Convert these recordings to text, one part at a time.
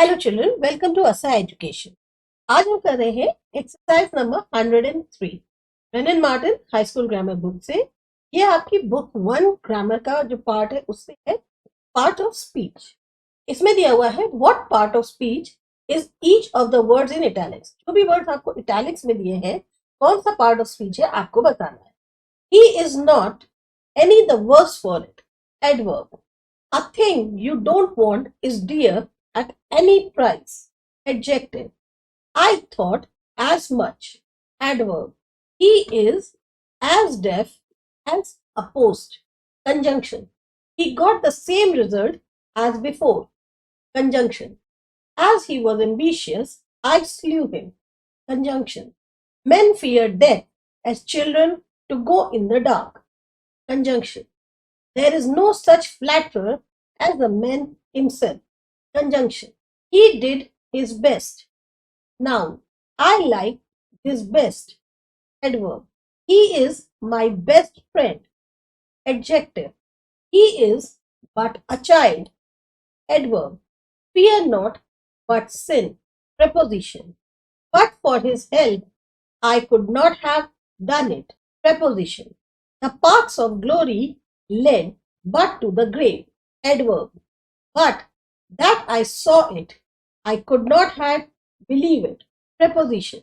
Hello children, welcome to ASA education. आज हम कर रहे हैं exercise number 103 Wren and Martin high school grammar book से। ये आपकी बुक 1 ग्रामर का जो पार्ट है उससे है, पार्ट ऑफ स्पीच। इसमें दिया हुआ है what part of speech is each of the words in italics. जो भी वर्ड्स आपको इटैलिक्स में दिए हैं, कौन सा पार्ट ऑफ स्पीच है आपको बताना है। He is not any the worse for it, adverb. A thing you don't want is dear at any price, adjective. I thought as much, adverb. He is as deaf as a post, conjunction. He got the same result as before, conjunction. As he was ambitious, I slew him, conjunction. Men fear death as children to go in the dark, conjunction. There is no such flatterer as the man himself, conjunction. He did his best. Noun. I like his best, adverb. He is my best friend, adjective. He is but a child, adverb. Fear not but sin, preposition. But for his help I could not have done it, preposition. The paths of glory led but to the grave, adverb. But that I saw it, I could not have believed it, preposition.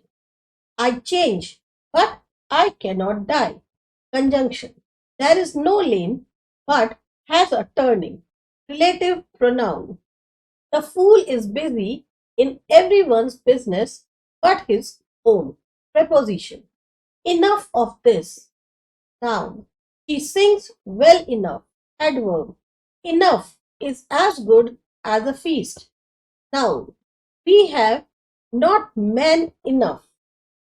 I change, but I cannot die, conjunction. There is no lane but has a turning, relative pronoun. The fool is busy in everyone's business but his own, preposition. Enough of this, noun. She sings well enough, adverb. Enough is as good as a feast, noun. We have not men enough,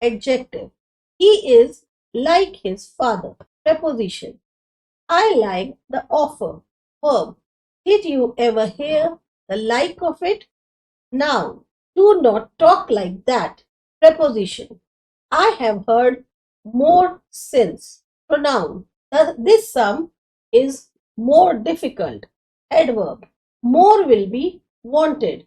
adjective. He is like his father, preposition. I like the offer, verb. Did you ever hear the like of it, noun. Do not talk like that, preposition. I have heard more since, pronoun. This sum is more difficult, adverb. More will be wanted,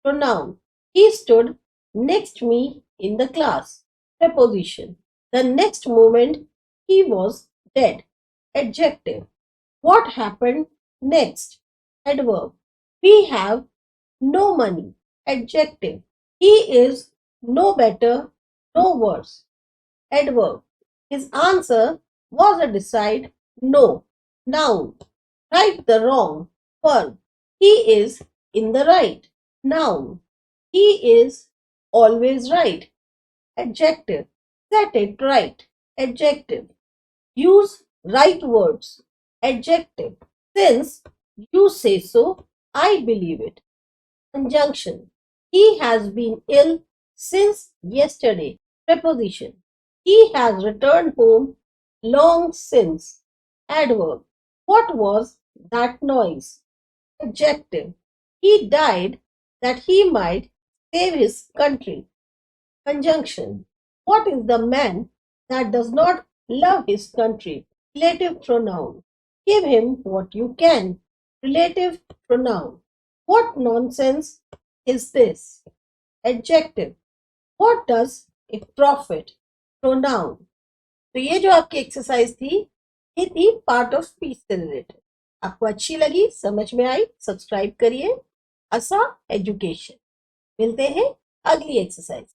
pronoun. He stood next me in the class, preposition. The next moment he was dead, adjective. What happened next, adverb. We have no money, adjective. He is no better, no worse, adverb. His answer was a decide no, noun. Right the wrong, verb. He is in the right, noun. He is always right, adjective. Set it right, adjective. Use right words, adjective. Since you say so, I believe it, conjunction. He has been ill since yesterday, preposition. He has returned home long since, adverb. What was that noise, adjective. He died that he might save his country, conjunction. What is the man that does not love his country, relative pronoun. Give him what you can, relative pronoun. What nonsense is this, adjective. What does it profit, pronoun. तो ये जो आपकी exercise थी, ये थी part of speech से related. आपको अच्छी लगी, समझ में आई, सब्सक्राइब करिए ASA एजुकेशन। मिलते हैं अगली एक्सरसाइज।